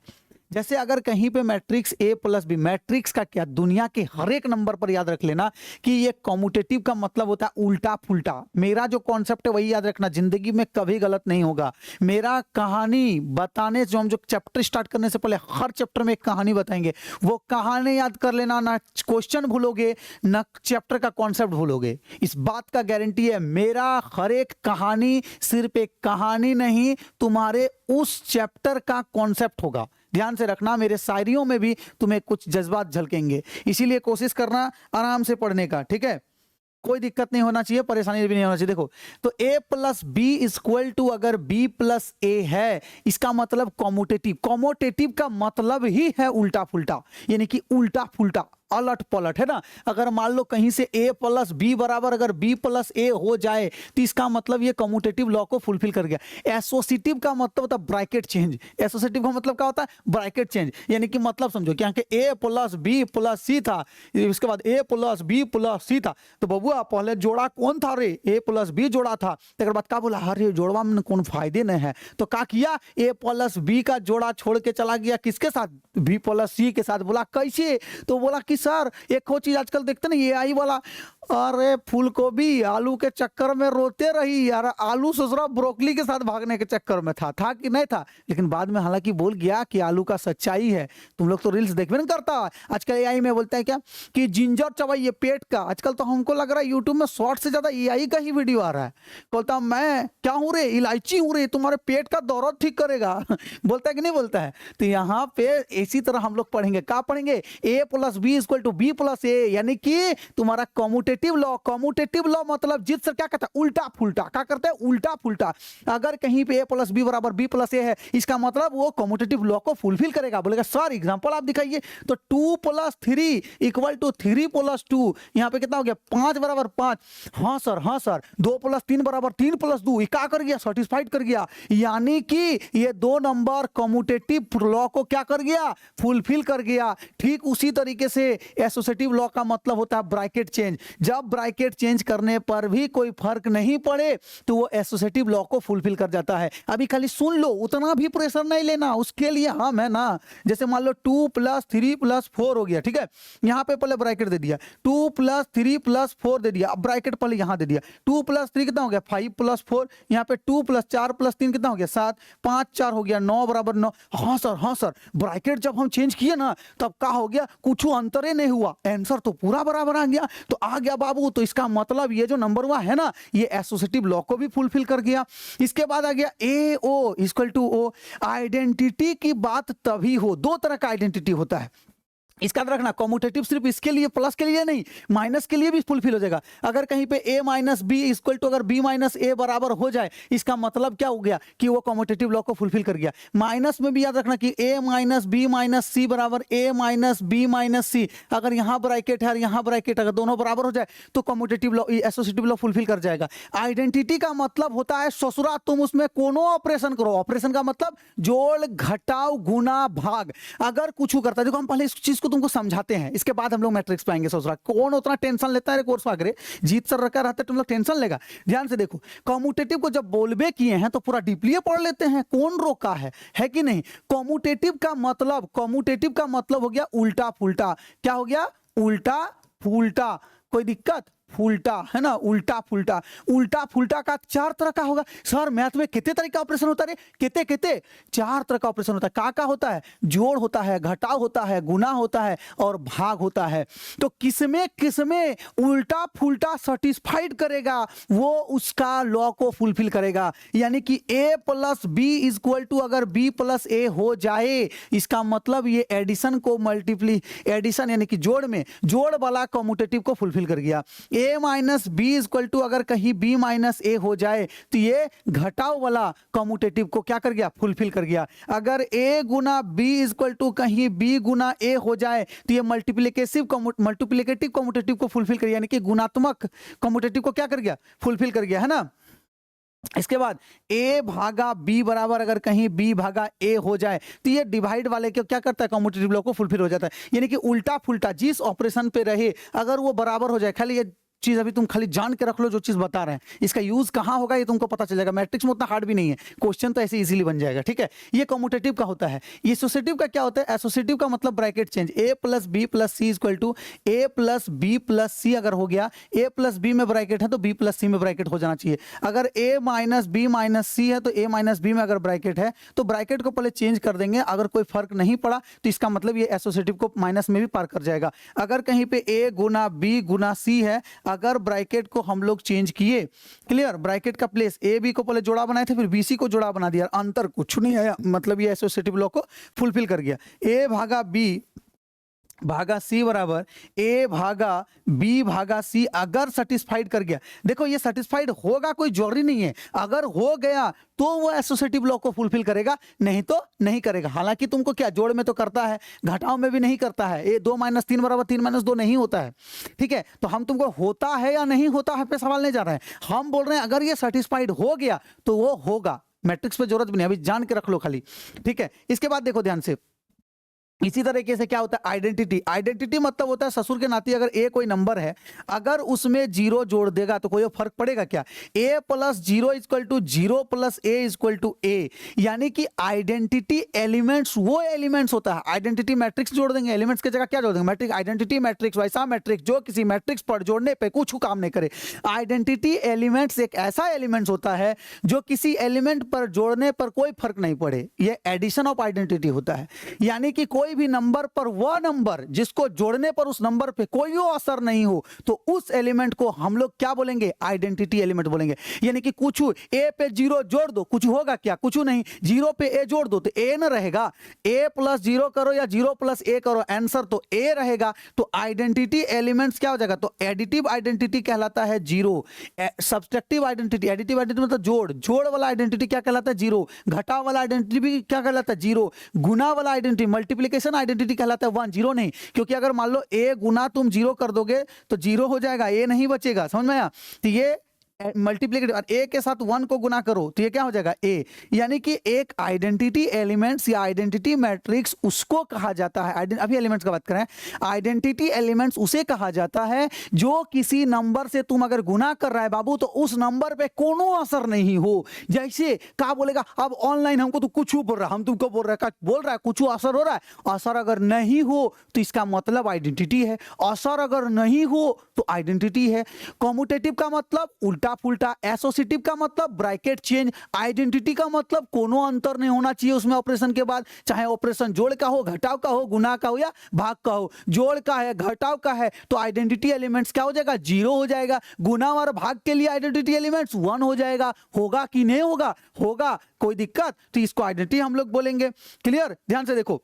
जैसे अगर कहीं पे matrix A plus B, matrix का क्या, दुनिया के हर एक नंबर पर याद रख लेना कि ये कॉम्यूटेटिव का मतलब होता है उल्टा फुल्टा। मेरा जो कॉन्सेप्ट है वही याद रखना, जिंदगी में कभी गलत नहीं होगा। मेरा कहानी बताने, जो हम जो चैप्टर स्टार्ट करने से पहले हर चैप्टर में एक कहानी बताएंगे, वो कहानी याद कर लेना, ना क्वेश्चन भूलोगे ना चैप्टर का कॉन्सेप्ट भूलोगे, इस बात का गारंटी है। मेरा हर एक कहानी सिर्फ एक कहानी नहीं, तुम्हारे उस चैप्टर का कॉन्सेप्ट होगा। ध्यान से रखना, मेरे शायरियों में भी तुम्हें कुछ जज्बात झलकेंगे, इसीलिए कोशिश करना आराम से पढ़ने का, ठीक है? कोई दिक्कत नहीं होना चाहिए, परेशानी भी नहीं होना चाहिए। देखो तो a plus B equal to, अगर b प्लस ए है, इसका मतलब कॉम्यूटेटिव। कॉम्यूटेटिव का मतलब ही है उल्टा फुल्टा, यानी कि उल्टा फुल्टा, अलट पलट, है ना? अगर मान लो कहीं से a प्लस बी बराबर अगर b प्लस ए हो जाए तो इसका मतलब ये कम्यूटेटिव लॉ को फुलफिल कर गया। एसोसिएटिव का मतलब होता है ब्रैकेट चेंज। एसोसिएटिव का मतलब क्या होता है? ब्रैकेट चेंज, यानी कि मतलब समझो कि यहाँ के a प्लस बी प्लस सी था, इसके बाद a प्लस बी प्लस सी था, तो बबुआ पहले जोड़ा कौन था रे? a प्लस बी जोड़ा था। तो बाद क्या बोला, अरे जोड़वा में कौन फायदे नहीं है, तो क्या किया, a प्लस बी का जोड़ा छोड़ के चला गया किसके साथ? b प्लस सी के साथ। बोला कैसे? तो बोला कि सर एक और चीज आजकल देखते ना, ये आई वाला, अरे फूलगोभी आलू के चक्कर में रोते रही यार, आलू ससुरा ब्रोकली के साथ भागने के चक्कर में था कि नहीं था? लेकिन बाद में हालांकि बोल गया कि आलू का सच्चाई है। तुम लोग तो रील्स देखबे नहीं करता, आजकल एआई में बोलता है क्या कि जिंजर चबाइए पेट का। आजकल तो हमको लग रहा है यूट्यूब में शॉर्ट से ज्यादा एआई का ही वीडियो आ रहा है। बोलता मैं क्या हूँ रे, इलायची हूँ रे, तुम्हारे पेट का दर्द ठीक करेगा। बोलता है कि नहीं बोलता है? तो यहाँ पे इसी तरह हम लोग पढ़ेंगे, क्या पढ़ेंगे? a plus B equal to B plus A, यानी कि तुम्हारा कॉम्यूटेटिव कॉम्यूटेटिव लॉ मतलब जित सर क्या कहता है उल्टा फुल्टा, क्या करता है उल्टा फुल्टा। अगर कहीं पे a प्लस बी बराबर b प्लस ए है, इसका मतलब वो कॉम्यूटेटिव लॉ को फुलफिल करेगा। बोलेगा सर एग्जांपल आप दिखाइए, तो 2 + 3 = 3 + 2, यहाँ पे कितना हो गया 5 बराबर 5। हाँ सर 2 + 3 बराबर 3 + 2, ये क्या कर गया सेटिस्फाइड कर गया, यानी कि ये 2 नंबर कॉम्यूटेटिव लॉ को क्या कर गया फुलफिल कर गया। ठीक उसी तरीके से एसोसिएटिव लॉ का मतलब होता है ब्रैकेट चेंज। जब ब्रैकेट चेंज करने पर भी कोई फर्क नहीं पड़े तो वो एसोसिएटिव लॉ को फुलफिल कर जाता है। अभी खाली सुन लो, उतना भी प्रेशर नहीं लेना उसके लिए। हाँ मैं ना, जैसे मान लो 2 + 3 + 4 हो गया, ठीक है, यहाँ पे पहले ब्रैकेट दे दिया, 2 + 3 + 4 दे दिया, अब ब्रैकेट पहले यहाँ दे दिया, 2 + 3 कितना हो गया 5 + 4, यहाँ पे 2 + 4 + 3 कितना हो गया 7, 5 4 हो गया 9 बराबर 9। हाँ सर ब्रैकेट जब हम चेंज किए ना तब क्या हो गया, कुछ अंतर ही नहीं हुआ, आंसर तो पूरा बराबर आ गया। तो आ गया बाबू, तो इसका मतलब ये जो नंबर हुआ है ना, ये एसोसिएटिव लॉ को भी फुलफिल कर गया। इसके बाद आ गया AO = O। आइडेंटिटी की बात तभी हो, दो तरह का आइडेंटिटी होता है, इसका रखना। कॉम्यूटेटिव सिर्फ इसके लिए प्लस के लिए नहीं, माइनस के लिए भी फुलफिल हो जाएगा। अगर कहीं पे a - b = अगर b - a बराबर हो जाए, इसका मतलब क्या हो गया कि वो कॉम्यूटेटिव लॉ को फुलफिल कर गया। माइनस में भी याद रखना कि a - b - c बराबर a - b - c, अगर यहाँ ब्रैकेट है और यहाँ ब्रैकेट, अगर दोनों बराबर हो जाए तो commutative law associative law fulfil कर जाएगा। आइडेंटिटी का मतलब होता है ससुरा तुम उसमें कोनो ऑपरेशन करो, ऑपरेशन का मतलब जोड़ घटाव गुना भाग। अगर कुछ करता है, देखो हम पहले इस चीज को तुमको समझाते हैं, इसके बाद हम लोग मैट्रिक्स पे आएंगे। सोच रहा कौन उतना टेंशन लेता है कोर्स वगैरह, जीत सर रखा रहता है, तुम लोग टेंशन लेगा। ध्यान से देखो, कॉम्यूटेटिव को जब बोलबे किए हैं तो पूरा डीपली पढ़ लेते हैं, कौन रोका है कि नहीं। कॉम्यूटेटिव का मतलब हो गया उल्टा फुल्टा। क्या हो गया उल्टा फुल्टा, कोई दिक्कत, फुल्टा है ना, उल्टा फुल्टा का 4 तरह का होगा। सर मैथ में कितने तरह का ऑपरेशन होता है रे, कितने 4 तरह का ऑपरेशन होता है। का होता है, जोड़ होता है, घटाव होता है, गुना होता है और भाग होता है। तो किसमें उल्टा फुल्टा सेटिस्फाइड करेगा, वो उसका लॉ को फुलफिल करेगा। यानी कि a + b = अगर b + a हो जाए, इसका मतलब ये एडिशन को एडिशन यानी कि जोड़ वाला कॉम्यूटेटिव को फुलफिल कर गया। a - b = अगर कहीं b - a हो जाए तो ये घटाव वाला कॉम्यूटेटिव को क्या कर गया फुलफिल कर गया। अगर a × b = कहीं b × a हो जाए तो ये मल्टीप्लिकेटिव कॉम्यूटेटिव को फुलफिल कर, यानी कि गुणात्मक कॉम्यूटेटिव को क्या कर गया फुलफिल कर गया, है ना। इसके बाद a/b बराबर अगर कहीं b/a हो जाए तो ये डिवाइड वाले को क्या करता है कॉम्यूटेटिव लॉ को फुलफिल हो जाता है। यानी कि उल्टा फुल्टा जिस ऑपरेशन पे रहे अगर वो बराबर हो जाए, खाली ये चीज अभी तुम खाली जान के रख लो जो चीज बता रहे हैं, इसका यूज कहां होगा ये तुमको पता चल जाएगा। मैट्रिक्स में उतना हार्ड भी नहीं है, क्वेश्चन तो ऐसे इजीली बन जाएगा, ठीक है। ये कॉम्यूटेटिव का होता है। ये एसोसिएटिव का क्या होता है, एसोसिएटिव का मतलब bracket change, a + b + c = a + b + c अगर हो गया, a + b में ब्रैकेट है तो b + c में ब्रैकेट हो जाना चाहिए। अगर a - b - c है तो a - b में अगर ब्रैकेट है तो ब्रैकेट को पहले चेंज कर देंगे। अगर कोई फर्क नहीं पड़ा तो इसका मतलब ये एसोसिएटिव को माइनस में भी पार कर जाएगा। अगर कहीं पे a × b × c है, अगर ब्रैकेट को हम लोग चेंज किए, क्लियर, ब्रैकेट का प्लेस ए बी को पहले जोड़ा बनाए थे, फिर बी सी को जोड़ा बना दिया, अंतर कुछ नहीं आया, मतलब ये एसोसिएटिव लॉ को फुलफिल कर गया। a/b/c बराबर a/b/c अगर सेटिस्फाइड कर गया, देखो ये सेटिस्फाइड होगा कोई जरूरी नहीं है, अगर हो गया तो वो एसोसिएटिव लॉ को फुलफिल करेगा, नहीं तो नहीं करेगा। हालांकि तुमको क्या जोड़ में तो करता है, घटाव में भी नहीं करता है। ए 2 - 3 बराबर 3 - 2 नहीं होता है, ठीक है। तो हम तुमको होता है या नहीं होता है पे सवाल नहीं जा रहा है, हम बोल रहे हैं अगर ये सेटिस्फाइड हो गया तो वो होगा। मैट्रिक्स पे जरूरत भी नहीं, अभी जान के रख लो खाली, ठीक है। इसके बाद देखो ध्यान से, इसी तरीके से क्या होता है आइडेंटिटी मतलब होता है ससुर के नाती अगर ए कोई नंबर है, अगर उसमें 0 जोड़ देगा तो कोई फर्क पड़ेगा क्या। a + 0 = 0 + a = a, यानी कि आइडेंटिटी एलिमेंट्स वो एलिमेंट्स होता है। आइडेंटिटी मैट्रिक्स जोड़ देंगे, एलिमेंट्स की जगह क्या जोड़ देंगे मैट्रिक्स। आइडेंटिटी मैट्रिक्स वैसा मैट्रिक्स जो किसी मैट्रिक्स पर जोड़ने पे कुछ काम नहीं करे। आइडेंटिटी एलिमेंट्स एक ऐसा एलिमेंट्स होता है जो किसी एलिमेंट पर जोड़ने पर कोई फर्क नहीं पड़े, ये एडिशन ऑफ आइडेंटिटी होता है। यानी कि कोई कोई भी नंबर पर वह नंबर जिसको जोड़ने पर उस नंबर पे कोई भी असर नहीं हो, तो उस एलिमेंट को हम लोग क्या बोलेंगे? आइडेंटिटी एलिमेंट बोलेंगे। यानी कि कुछ ए पे जीरो जोड़ दो, कुछ होगा क्या? कुछ नहीं। जीरो पे ए जोड़ दो तो ए न रहेगा, ए प्लस जीरो करो या जीरो प्लस ए करो, आंसर तो ए रहेगा। तो आइडेंटिटी एलिमेंट्स क्या हो जाएगा? तो एडिटिव आइडेंटिटी कहलाता है zero. Subtractive identity, additive identity मतलब जोड़ वाला आइडेंटिटी क्या कहलाता है? जीरो। घटाव वाला आइडेंटिटी भी क्या कहलाता है? जीरो। गुना वाला आइडेंटिटी, मल्टीप्लिकेशन आइडेंटिटी कहलाता है वन, जीरो नहीं। क्योंकि अगर मान लो ए गुना तुम जीरो कर दोगे तो जीरो हो जाएगा, ए नहीं बचेगा। समझ में आया? तो ये मल्टीप्लिकेटिव, ए के साथ वन को गुना करो तो ये क्या हो जाएगा? ए। यानी कि एक आइडेंटिटी एलिमेंट्स या आइडेंटिटी मैट्रिक्स उसको कहा जाता है, अभी एलिमेंट्स का बात करें, आइडेंटिटी एलिमेंट्स उसे कहा जाता है जो किसी नंबर से तुम अगर गुना कर रहा है बाबू तो उस नंबर पे कोनो असर नहीं हो। जैसे क्या बोलेगा? अब ऑनलाइन हमको तो कुछ बोल रहा है, हम तुमको बोल रहा है कुछ असर हो रहा है, असर अगर नहीं हो तो इसका मतलब आइडेंटिटी है, असर अगर नहीं हो तो आइडेंटिटी है। कॉम्यूटेटिव का मतलब उल्टा फुल्टा, एसोसिएटिव का मतलब ब्रैकेट चेंज, आइडेंटिटी का मतलब कोनो अंतर नहीं होना चाहिए उसमें ऑपरेशन के बाद, चाहे ऑपरेशन जोड़ का हो, घटाव का हो, गुना का हो या भाग का हो। जोड़ का है, घटाव का है तो आइडेंटिटी एलिमेंट्स क्या हो जाएगा? जीरो हो जाएगा। गुना और भाग के लिए आइडेंटिटी एलिमेंट्स वन हो जाएगा। होगा कि नहीं होगा? होगा। कोई दिक्कत? तो इसको आइडेंटिटी हम लोग बोलेंगे। क्लियर? ध्यान से देखो,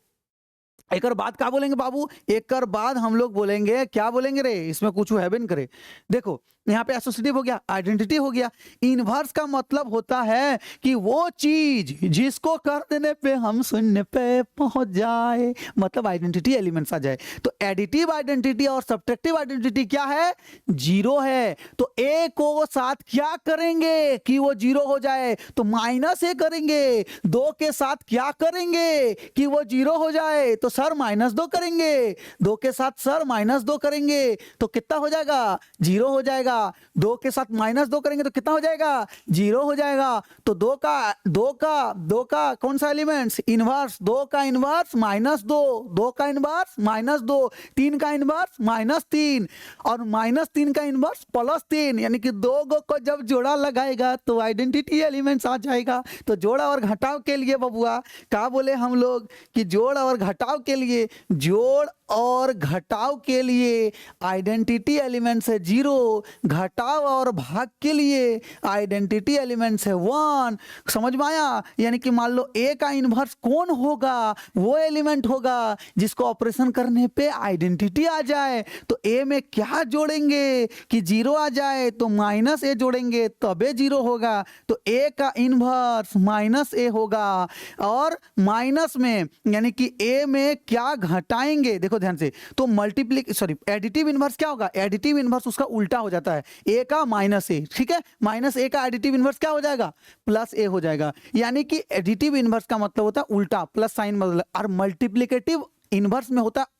एक और बात क्या बोलेंगे बाबू? एक और बाद हम लोग बोलेंगे, क्या बोलेंगे रे? इसमें कुछ है भी नहीं करे। देखो यहाँ पे एसोसिएटिव हो गया, आइडेंटिटी हो गया। इनवर्स का मतलब होता है कि वो चीज जिसको कर देने पे हम शून्य पे पहुंच जाए, मतलब आइडेंटिटी एलिमेंट्स आ जाए। तो एडिटिव आइडेंटिटी और सब्ट्रैक्टिव आइडेंटिटी क्या है? जीरो है। तो ए को साथ क्या करेंगे कि वो जीरो हो जाए? तो माइनस ए करेंगे। दो के साथ क्या करेंगे कि वो जीरो हो जाए? तो सर माइनस दो करेंगे। दो के साथ सर माइनस दो करेंगे तो कितना हो जाएगा? जीरो हो जाएगा। दो के साथ माइनस दो करेंगे तो कितना हो जाएगा? जीरो हो जाएगा। तो दो का कौन सा एलिमेंट्स? इनवर्स। दो का इनवर्स माइनस दो, दो का इनवर्स माइनस दो, तीन का इनवर्स माइनस तीन और माइनस तीन का इनवर्स प्लस तीन। यानी कि दो को जब जोड़ा लगाएगा तो आइडेंटिटी एलिमेंट्स आ जाएगा। तो जोड़ा और घटाव के लिए बबुआ क्या बोले हम लोग कि जोड़ और घटाव के लिए, जोड़ और घटाव के लिए आइडेंटिटी एलिमेंट्स है जीरो, घटाव और भाग के लिए आइडेंटिटी एलिमेंट्स है वन। समझ में आया? यानी कि मान लो ए का इनवर्स कौन होगा? वो एलिमेंट होगा जिसको ऑपरेशन करने पे आइडेंटिटी आ जाए। तो ए में क्या जोड़ेंगे कि जीरो आ जाए? तो माइनस ए जोड़ेंगे तबे जीरो होगा। तो ए का इनवर्स माइनस ए होगा और माइनस में यानी कि ए में क्या घटाएंगे? देखो ध्यान से, तो एडिटिव इनवर्स क्या होगा? एडिटिव इनवर्स उसका उल्टा हो जाता है, ए का माइनस ए। ठीक है, माइनस ए का एडिटिव इनवर्स क्या हो जाएगा? प्लस ए हो जाएगा। यानी कि एडिटिव इनवर्स का मतलब होता है उल्टा, प्लस साइन मतलब, और मल्टीप्लिकेटिव इनवर्स में होता है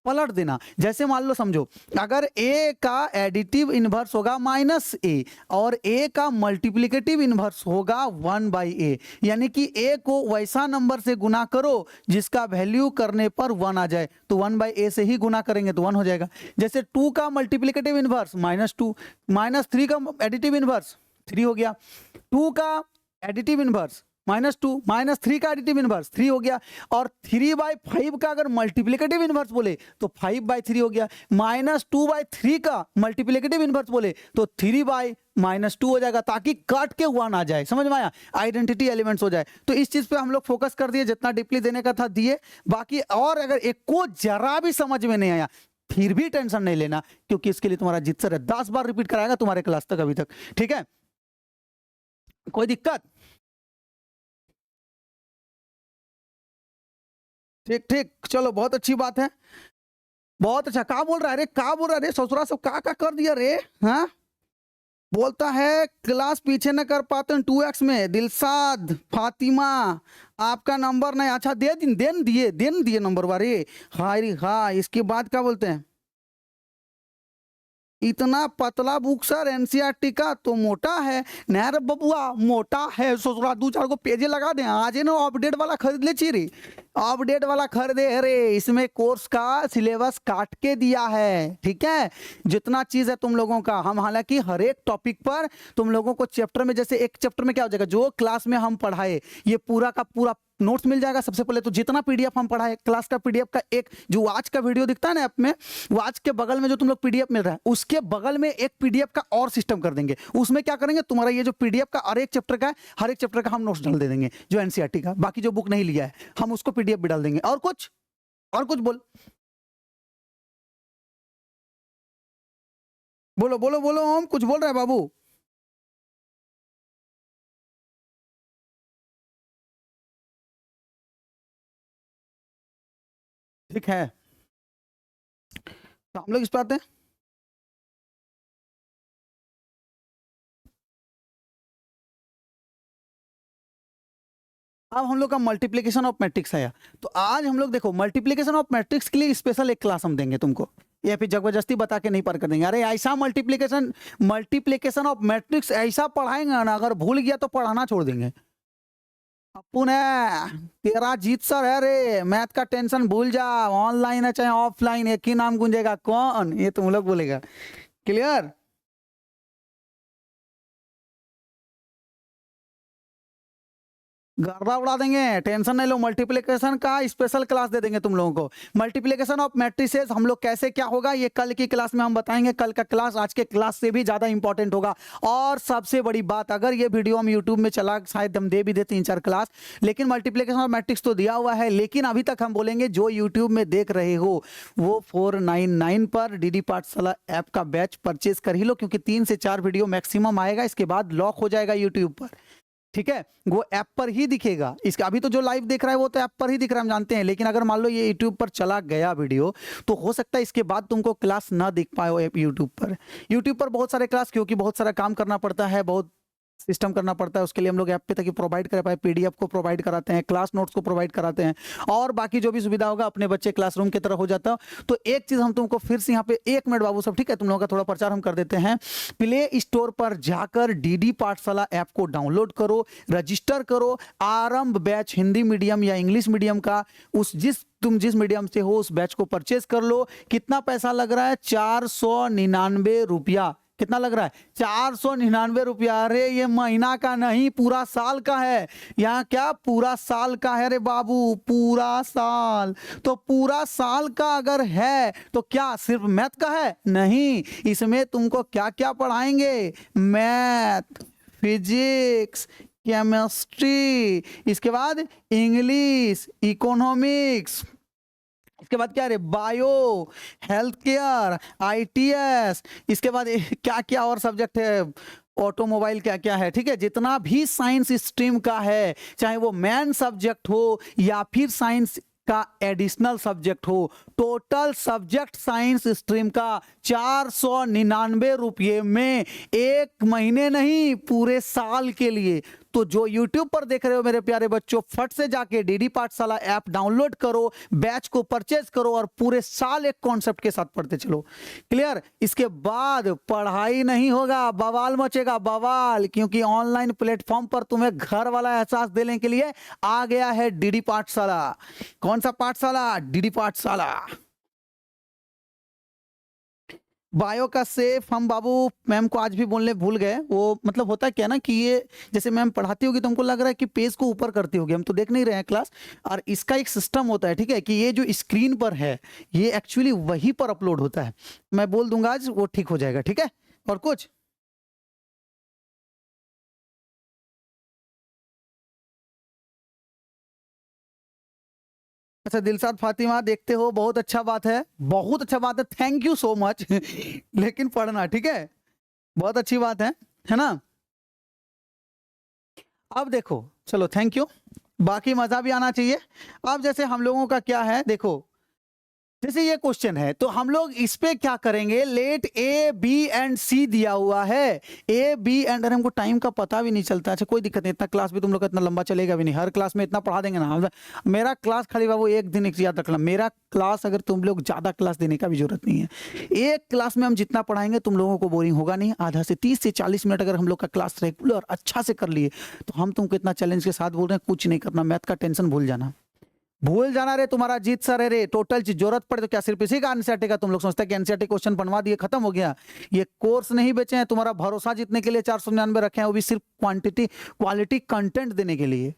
पलट देना। जैसे मान लो समझो, अगर ए का एडिटिव इनवर्स होगा माइनस ए और ए का मल्टीप्लिकेटिव इनवर्स होगा वन बाई ए, यानी कि ए को वैसा नंबर से गुना करो जिसका वैल्यू करने पर वन आ जाए, तो वन बाई ए से ही गुना करेंगे तो वन हो जाएगा। जैसे टू का multiplicative inverse minus two, minus three का एडिटिव इनवर्स थ्री हो गया, टू का additive inverse minus two, minus three का एडिटिव इनवर्स थ्री हो गया, और थ्री बाई फाइव का अगर मल्टीप्लिकेटिव इनवर्स बोले तो फाइव बाई थ्री हो गया। माइनस टू बाई थ्री का मल्टीप्लिकेटिव इनवर्स बोले तो थ्री बाई माइनस टू हो जाएगा, ताकि काट के वन आ जाए। समझ में आया? आइडेंटिटी एलिमेंट्स हो जाए। तो इस चीज पे हम लोग फोकस कर दिए, जितना डीपली देने का था दिए। बाकी और अगर एक को जरा भी समझ में नहीं आया फिर भी टेंशन नहीं लेना, क्योंकि इसके लिए तुम्हारा जित सर है 10 बार रिपीट कराएगा तुम्हारे क्लास तक अभी तक। ठीक है, कोई दिक्कत? ठीक ठीक, चलो बहुत अच्छी बात है, बहुत अच्छा। क्या बोल रहा है रे? क्या बोल रहा है रे? ससुरा सब का कर दिया रे? हाँ, बोलता है क्लास पीछे न कर पाते 2x में। दिलसाद फातिमा आपका नंबर नहीं, अच्छा देन दिए नंबर वाले। हाय रे हाँ, इसके बाद क्या बोलते हैं? इतना पतला बुक सर एनसीईआरटी का तो मोटा है। नहीं रे बबुआ मोटा है, ससुरा दो चार को पेजे लगा दे, आज है ना अपडेट वाला खरीद ले ची रे, अपडेट वाला खरीदे रे। इसमें कोर्स का सिलेबस काट के दिया है। ठीक है, जितना चीज है तुम लोगों का, हम हालांकि हर एक टॉपिक पर तुम लोगों को चैप्टर में, जैसे एक चैप्टर में क्या हो जाएगा जो क्लास में हम पढ़ाए ये पूरा का पूरा नोट्स मिल जाएगा। सबसे पहले तो जितना पीडीएफ हम पढ़ाए क्लास का पीडीएफ का एक जो आज का वीडियो दिखता है ना ऐप में, वो आज के बगल में जो तुम लोग पीडीएफ मिल रहा है उसके बगल में एक पीडीएफ का और सिस्टम कर देंगे। उसमें क्या करेंगे, तुम्हारा ये जो पीडीएफ का हर एक चैप्टर का है, हर एक चैप्टर का हम नोट्स डाल दे देंगे जो एनसीईआरटी का, बाकी जो बुक नहीं लिया है हम उसको पीडीएफ भी डाल देंगे। और कुछ बोल, बोलो बोलो बोलो, हम कुछ बोल रहे हैं बाबू। ठीक है, तो हम लोग इस पर आते हैं। अब हम लोग का मल्टीप्लिकेशन ऑफ मैट्रिक्स है। तो आज हम लोग देखो मल्टीप्लिकेशन ऑफ मैट्रिक्स के लिए स्पेशल एक क्लास हम देंगे तुमको, या फिर जबरदस्ती बता के नहीं पार कर देंगे। अरे ऐसा मल्टीप्लिकेशन ऑफ मैट्रिक्स ऐसा पढ़ाएंगे ना, अगर भूल गया तो पढ़ाना छोड़ देंगे। अपुन है तेरा जीत सर है रे, मैथ का टेंशन भूल जा, ऑनलाइन है चाहे ऑफलाइन एक ही नाम गूंजेगा, कौन, ये तुम लोग बोलेगा। क्लियर? गर्दा उड़ा देंगे, टेंशन नहीं लो। मल्टीप्लिकेशन का स्पेशल क्लास दे देंगे तुम लोगों को। मल्टीप्लिकेशन ऑफ मैट्रिसेस हम लोग कैसे क्या होगा ये कल की क्लास में हम बताएंगे। कल का क्लास आज के क्लास से भी ज्यादा इंपॉर्टेंट होगा। और सबसे बड़ी बात, अगर ये वीडियो हम यूट्यूब में चला, शायद हम दे भी दे 3-4 क्लास, लेकिन मल्टीप्लिकेशन ऑफ मैट्रिक्स तो दिया हुआ है, लेकिन अभी तक हम बोलेंगे जो यूट्यूब में देख रहे हो वो 499 पर डीडी पाठशाला ऐप का बैच परचेज कर ही लो, क्योंकि 3 से 4 वीडियो मैक्सिमम आएगा, इसके बाद लॉक हो जाएगा यूट्यूब पर। ठीक है, वो ऐप पर ही दिखेगा। इसका अभी तो जो लाइव देख रहा है वो तो ऐप पर ही दिख रहा है, हम जानते हैं, लेकिन अगर मान लो ये यूट्यूब पर चला गया वीडियो तो हो सकता है इसके बाद तुमको क्लास ना दिख पाए हो यूट्यूब पर। यूट्यूब पर बहुत सारे क्लास, क्योंकि बहुत सारा काम करना पड़ता है, बहुत सिस्टम करना पड़ता है, उसके लिए हम लोग ऐप पे ताकि प्रोवाइड कर पाए, पीडीएफ को प्रोवाइड कराते हैं, क्लास नोट्स को प्रोवाइड कराते हैं, और बाकी जो भी सुविधा होगा अपने बच्चे क्लासरूम की तरह हो जाता है। तो एक चीज हम तुमको फिर से यहाँ पे 1 मिनट बाबू सब, ठीक है, तुम लोगों का थोड़ा प्रचार हम कर देते हैं। प्ले स्टोर पर जाकर डीडी पाठशाला ऐप को डाउनलोड करो, रजिस्टर करो, आरंभ बैच हिंदी मीडियम या इंग्लिश मीडियम का तुम जिस मीडियम से हो उस बैच को परचेज कर लो। कितना पैसा लग रहा है? 499 रुपया। कितना लग रहा है? 499 रुपया। अरे ये महीना का नहीं, पूरा साल का है। यहाँ क्या पूरा साल का है रे बाबू, पूरा साल। तो पूरा साल का अगर है तो क्या सिर्फ मैथ का है? नहीं, इसमें तुमको क्या क्या पढ़ाएंगे? मैथ, फिजिक्स, केमिस्ट्री, इसके बाद इंग्लिश, इकोनॉमिक्स, इसके बाद क्या है, बायो, हेल्थ केयर, आईटीएस, इसके बाद क्या क्या और सब्जेक्ट है, ऑटोमोबाइल, क्या क्या है। ठीक है, जितना भी साइंस स्ट्रीम का है, चाहे वो मेन सब्जेक्ट हो या फिर साइंस का एडिशनल सब्जेक्ट हो, टोटल सब्जेक्ट साइंस स्ट्रीम का 499 रुपये में, 1 महीने नहीं पूरे साल के लिए। तो जो YouTube पर देख रहे हो मेरे प्यारे बच्चों, फट से जाके डीडी पाठशाला ऐप डाउनलोड करो, बैच को परचेज करो और पूरे साल एक कॉन्सेप्ट के साथ पढ़ते चलो। क्लियर? इसके बाद पढ़ाई नहीं होगा, बवाल मचेगा, बवाल, क्योंकि ऑनलाइन प्लेटफॉर्म पर तुम्हें घर वाला एहसास देने के लिए आ गया है डीडी पाठशाला। कौन सा पाठशाला? डीडी पाठशाला। बायो का सेफ हम बाबू मैम को आज भी बोलने भूल गए। वो मतलब होता क्या ना कि ये जैसे मैम पढ़ाती होगी तो हमको लग रहा है कि पेज को ऊपर करती होगी, हम तो देख नहीं रहे हैं क्लास। और इसका एक सिस्टम होता है, ठीक है, कि ये जो स्क्रीन पर है ये एक्चुअली वहीं पर अपलोड होता है। मैं बोल दूंगा आज, वो ठीक हो जाएगा। ठीक है, और कुछ अच्छा, दिलशाद फातिमा देखते हो, बहुत अच्छा बात है, बहुत अच्छा बात है, थैंक यू सो मच। लेकिन पढ़ना, ठीक है, बहुत अच्छी बात है ना। अब देखो, चलो थैंक यू, बाकी मजा भी आना चाहिए। अब जैसे हम लोगों का क्या है, देखो जैसे ये क्वेश्चन है तो हम लोग इस पे क्या करेंगे, लेट ए बी एंड सी दिया हुआ है, ए बी एंड, अरे हमको टाइम का पता भी नहीं चलता। अच्छा कोई दिक्कत नहीं, इतना क्लास भी तुम लोग का इतना लंबा चलेगा भी नहीं, हर क्लास में इतना पढ़ा देंगे ना। मेरा क्लास खाली बाबू एक दिन एक याद रखना, मेरा क्लास अगर तुम लोग ज्यादा क्लास देने का भी जरूरत नहीं है, एक क्लास में हम जितना पढ़ाएंगे तुम लोगों को बोरिंग होगा नहीं। आधा से 30 से 40 मिनट अगर हम लोग का क्लास रेगुलर अच्छा से कर लिए तो हम तुमको इतना चैलेंज के साथ बोल रहे हैं, कुछ नहीं करना, मैथ का टेंशन भूल जाना, भूल जाना रे, तुम्हारा जीत सर है रे। टोटल चीज जरूरत पड़े तो क्या सिर्फ इसी का एनसीईआरटी का तुम लोग सोचते हैं कि एनसीईआरटी क्वेश्चन बनवा दिए खत्म हो गया? ये कोर्स नहीं बेचे हैं, तुम्हारा भरोसा जीतने के लिए 499 रखे हैं, वो भी सिर्फ क्वालिटी कंटेंट देने के लिए।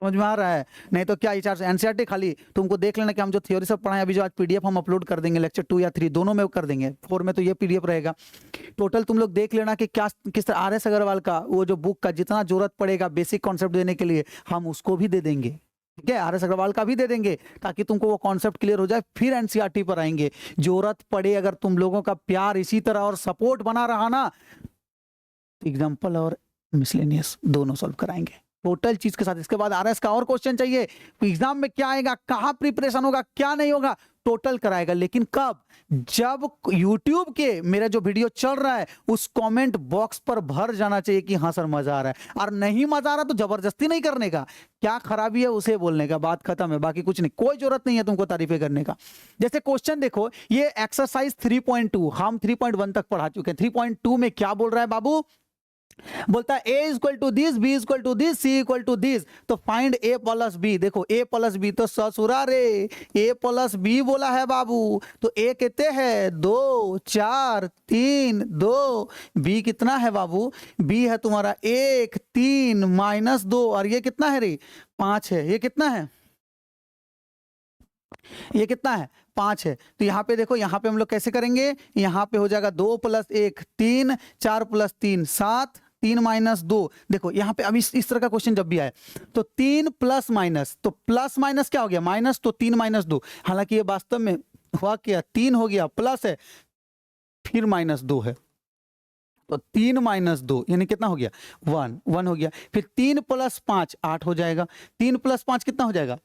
समझ में आ रहा है? नहीं तो क्या एचआर एनसीईआरटी खाली तुमको देख लेना कि हम जो थ्योरी सब पढ़ाए अभी जो आज पीडीएफ हम अपलोड कर देंगे लेक्चर 2 या 3 दोनों में कर देंगे, 4 में तो ये पीडीएफ रहेगा। टोटल तुम लोग देख लेना कि क्या किस तरह आर.एस. अग्रवाल का वो जो बुक का जितना जरूरत पड़ेगा बेसिक कॉन्सेप्ट देने के लिए हम उसको भी दे देंगे, ठीक है? आर.एस. अग्रवाल का भी दे देंगे ताकि तुमको वो कॉन्सेप्ट क्लियर हो जाए, फिर एनसीईआरटी पर आएंगे। जरूरत पड़े अगर तुम लोगों का प्यार इसी तरह और सपोर्ट बना रहा ना, एग्जाम्पल और मिसलेनियस दोनों सॉल्व कराएंगे टोटल चीज के साथ। इसके बाद आरएस का और क्वेश्चन चाहिए, एग्जाम में क्या आएगा, कहां प्रिपरेशन होगा, क्या नहीं होगा, टोटल कराएगा। लेकिन कब? जब YouTube के मेरा जो वीडियो चल रहा है उस कमेंट बॉक्स पर भर जाना चाहिए कि हाँ सर मजा आ रहा है, और नहीं मजा आ रहा तो जबरदस्ती नहीं करने का, क्या खराबी है उसे बोलने का, बात खत्म है। बाकी कुछ नहीं, कोई जरूरत नहीं है तुमको तारीफें करने का। जैसे क्वेश्चन देखो, ये एक्सरसाइज 3.2 हम 3.1 तक पढ़ा चुके हैं। 3.2 में क्या बोल रहा है बाबू? बोलता है a equal to this, b equal to this, c equal to this, तो फाइंड a प्लस b। देखो a प्लस b तो ससुरा रे a प्लस b बोला है बाबू, तो a कितने है 2 4 3 2, b कितना है बाबू? b है तुम्हारा 1 3 माइनस 2, और ये कितना है रे 5 है। ये कितना है? ये कितना है 5 है। तो यहाँ पे देखो, यहाँ पे हम लोग कैसे करेंगे, यहाँ पे हो जाएगा 2 प्लस 1 3, 4 प्लस 3 7, 3 माइनस 2। देखो यहाँ पे अभी इस तरह का क्वेश्चन जब भी आए तो 3 प्लस माइनस, तो प्लस माइनस क्या हो गया माइनस, तो 3 माइनस 2। हालांकि ये वास्तव में हुआ क्या, 3 हो गया प्लस है फिर माइनस 2 है, तो 3 माइनस 2 यानी कितना हो गया 1 1 हो गया। फिर 3 प्लस 5 8 हो जाएगा, 3 प्लस 5 कितना हो जाएगा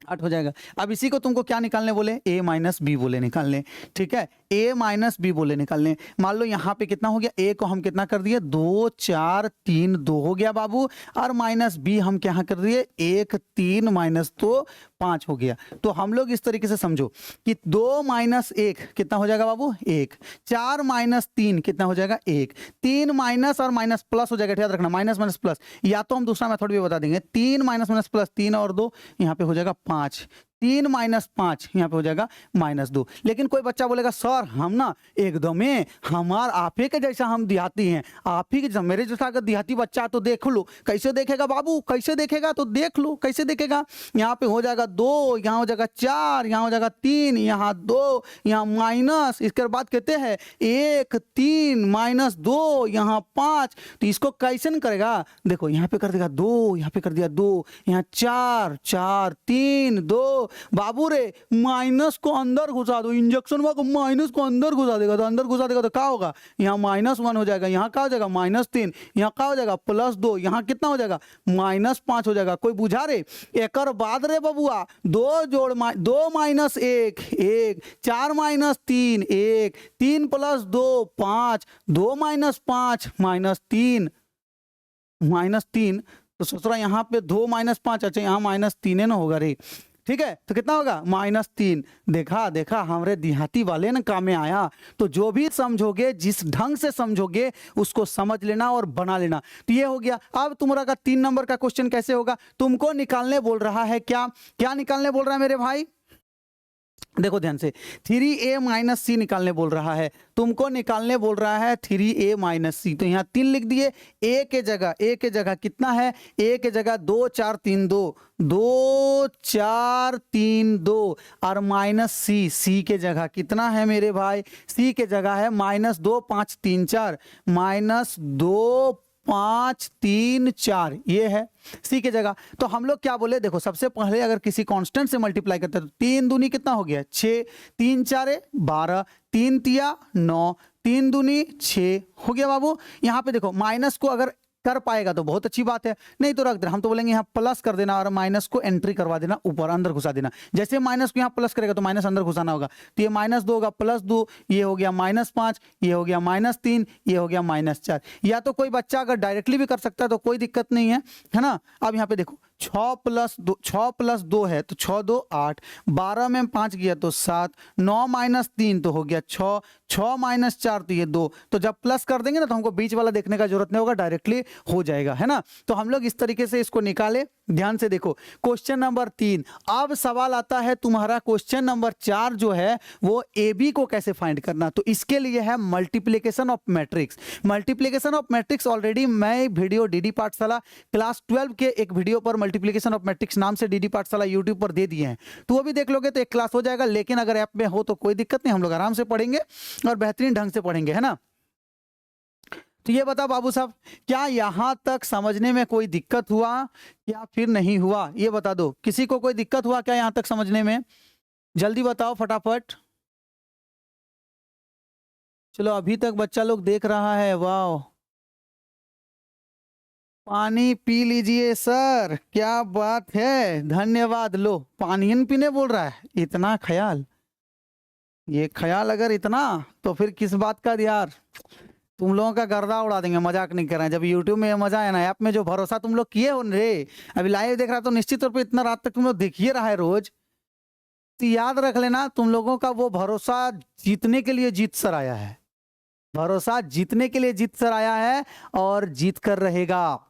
8 हो जाएगा। अब इसी को तुमको क्या निकालने बोले, a माइनस बी बोले निकालने, ठीक है? a माइनस बी बोले निकालने। मान लो यहाँ पे कितना हो गया, a को हम कितना कर दिए 2 4 3 2 हो गया बाबू, और माइनस बी हम क्या कर दिए 1 3 माइनस 2 5 हो गया। तो हम लोग इस तरीके से समझो कि 2 माइनस 1 कितना हो जाएगा बाबू 1, 4 माइनस 3 कितना हो जाएगा 1, 3 माइनस और माइनस प्लस हो जाएगा, याद रखना माइनस माइनस प्लस, या तो हम दूसरा मेथड भी बता देंगे, 3 माइनस माइनस प्लस 3 और 2 यहाँ पे हो जाएगा 5, 3 माइनस 5 यहाँ पे हो जाएगा माइनस 2। लेकिन कोई बच्चा बोलेगा सर हम ना एकदम हमार आप ही के जैसा हम देहाती हैं, आप ही के जैसा, मेरे जैसा अगर देहाती बच्चा तो देख लो। कैसे देखेगा बाबू, कैसे देखेगा, तो देख लो कैसे देखेगा। यहाँ पे हो जाएगा 2, यहाँ हो जाएगा 4, यहाँ हो जाएगा 3, यहाँ 2, यहाँ माइनस, इसके बाद कहते हैं 1 3 माइनस 2 यहाँ 5। तो इसको कैसे करेगा, देखो यहाँ पे कर देगा 2, यहाँ पे कर दिया 2, यहाँ 4 4 3 2। बाबू रे माइनस को अंदर घुसा दो, इंजेक्शन को माइनस को अंदर घुसा देगा, तो अंदर घुसा देगा तो क्या होगा, यहाँ माइनस 1 हो जाएगा, यहाँ क्या हो जाएगा माइनस 3, यहाँ क्या हो जाएगा प्लस 2, यहाँ कितना हो जाएगा माइनस 5 हो जाएगा। कोई बुझा रे एक बाद रे बबुआ 2 जोड़ 2 minus 1 1, 4 minus 3 1, 3 plus 2 5, 2 minus 5 minus 3 minus 3। तो सोच रहा यहाँ पे 2 माइनस 5, अच्छा यहाँ माइनस 3 है ना होगा रे, ठीक है? तो कितना होगा माइनस 3। देखा देखा हमारे देहाती वाले ना काम में आया। तो जो भी समझोगे जिस ढंग से समझोगे उसको समझ लेना और बना लेना। तो ये हो गया। अब तुम्हारा का 3 नंबर का क्वेश्चन कैसे होगा, तुमको निकालने बोल रहा है, क्या क्या निकालने बोल रहा है मेरे भाई, देखो ध्यान से 3a माइनस सी निकालने बोल रहा है, तुमको निकालने बोल रहा है 3a माइनस सी। तो यहाँ 3 लिख दिए, a के जगह कितना है, a के जगह 2 4 3 2 2 4 3 2, और माइनस सी के जगह कितना है मेरे भाई, c के जगह है माइनस 2 5 3 4, माइनस 2 5 3 4, ये है सी के जगह। तो हम लोग क्या बोले, देखो सबसे पहले अगर किसी कांस्टेंट से मल्टीप्लाई करते हैं तो 3 दूनी कितना हो गया 6, 3 4 12, 3 तिया 9, 3 दूनी 6 हो गया बाबू। यहाँ पे देखो माइनस को अगर कर पाएगा तो बहुत अच्छी बात है, नहीं तो रख देना। हम तो बोलेंगे यहाँ प्लस कर देना और माइनस को एंट्री करवा देना, ऊपर अंदर घुसा देना। जैसे माइनस को यहाँ प्लस करेगा तो माइनस अंदर घुसाना होगा, तो ये माइनस 2 होगा प्लस 2, ये हो गया माइनस 5, ये हो गया माइनस 3, ये हो गया माइनस 4। या तो कोई बच्चा अगर डायरेक्टली भी कर सकता है तो कोई दिक्कत नहीं है ना। अब यहाँ पे देखो 6 प्लस 2 है तो 6 2 8, 12 में 5 गया तो 7, 9 माइनस 3 तो हो गया 6, 6 माइनस 4 तो ये 2। तो जब प्लस कर देंगे ना तो हमको बीच वाला देखने का जरूरत नहीं होगा, डायरेक्टली हो जाएगा, है ना। तो हम लोग इस तरीके से इसको निकाले। ध्यान से देखो क्वेश्चन नंबर 3। अब सवाल आता है तुम्हारा क्वेश्चन नंबर 4 जो है वो ए बी को कैसे फाइंड करना। तो इसके लिए है multiplication of matrix. Multiplication of matrix already मैं वीडियो डीडी पाठशाला क्लास 12 के एक वीडियो पर मल्टीप्लिकेशन ऑफ मैट्रिक्स नाम से डीडी पाठशाला यूट्यूब पर दे दिए हैं, तो वो भी देख लोगे तो एक क्लास हो जाएगा। लेकिन अगर ऐप में हो तो कोई दिक्कत नहीं, हम लोग आराम से पढ़ेंगे और बेहतरीन ढंग से पढ़ेंगे, है ना। तो ये बता बाबू साहब, क्या यहां तक समझने में कोई दिक्कत हुआ या फिर नहीं हुआ, ये बता दो। किसी को कोई दिक्कत हुआ क्या यहां तक समझने में? जल्दी बताओ फटाफट। चलो अभी तक बच्चा लोग देख रहा है, वाह। पानी पी लीजिए सर, क्या बात है, धन्यवाद। लो पानी पीने बोल रहा है, इतना ख्याल, ये ख्याल अगर इतना तो फिर किस बात का यार, तुम लोगों का गर्दा उड़ा देंगे, मजाक नहीं कर रहे हैं। जब यूट्यूब में मजा है ना, ऐप में जो भरोसा तुम लोग किए हो रे, अभी लाइव देख रहा तो निश्चित तौर पे इतना रात तक तुम लोग देखिए रहा है रोज, तो याद रख लेना तुम लोगों का वो भरोसा जीतने के लिए जीत सर आया है, भरोसा जीतने के लिए जीत सर आया है और जीत कर रहेगा।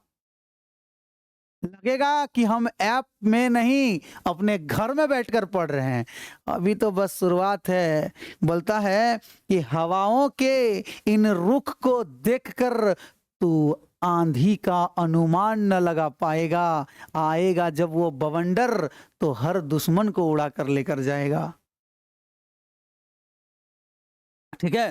लगेगा कि हम ऐप में नहीं अपने घर में बैठकर पढ़ रहे हैं, अभी तो बस शुरुआत है। बोलता है कि हवाओं के इन रुख को देखकर तू आंधी का अनुमान न लगा पाएगा, आएगा जब वो बवंडर तो हर दुश्मन को उड़ा कर लेकर जाएगा। ठीक है,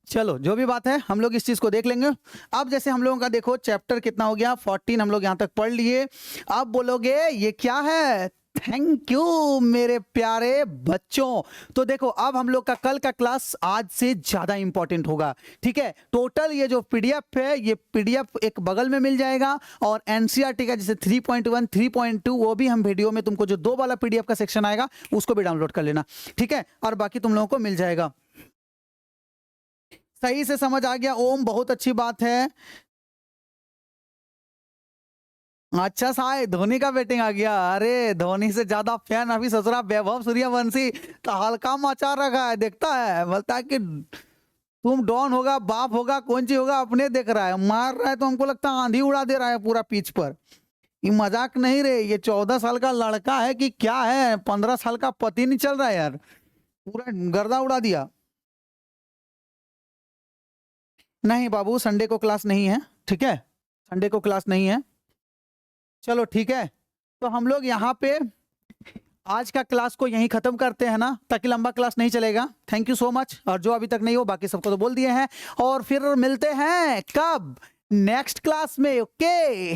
चलो जो भी बात है हम लोग इस चीज को देख लेंगे। अब जैसे हम लोगों का देखो चैप्टर कितना हो गया, 14 हम लोग यहां तक पढ़ लिए। अब बोलोगे ये क्या है, थैंक यू मेरे प्यारे बच्चों। तो देखो अब हम लोग का कल का क्लास आज से ज्यादा इंपॉर्टेंट होगा, ठीक है। टोटल ये जो पीडीएफ है, ये पीडीएफ एक बगल में मिल जाएगा, और एनसीईआरटी का जैसे 3.1 3.2 वो भी हम वीडियो में तुमको जो 2 वाला पीडीएफ का सेक्शन आएगा उसको भी डाउनलोड कर लेना, ठीक है। और बाकी तुम लोगों को मिल जाएगा। सही से समझ आ गया ओम, बहुत अच्छी बात है। अच्छा साहब धोनी का बैटिंग आ गया, अरे धोनी से ज्यादा फैन अभी ससुरा वैभव सूर्यवंशी तो हल्का मचा रखा है, देखता है, बोलता है कि तुम डॉन होगा बाप होगा कौन सी होगा, अपने देख रहा है, मार रहा है तो हमको लगता है आंधी उड़ा दे रहा है पूरा पिच पर। ये मजाक नहीं रे, ये 14 साल का लड़का है कि क्या है, 15 साल का पति नहीं चल रहा है यार, पूरा गर्दा उड़ा दिया। नहीं बाबू संडे को क्लास नहीं है, ठीक है, संडे को क्लास नहीं है। चलो ठीक है, तो हम लोग यहाँ पे आज का क्लास को यहीं खत्म करते हैं ना, ताकि लंबा क्लास नहीं चलेगा। थैंक यू सो मच, और जो अभी तक नहीं हो बाकी सबको तो बोल दिए हैं, और फिर मिलते हैं कब, नेक्स्ट क्लास में, ओके।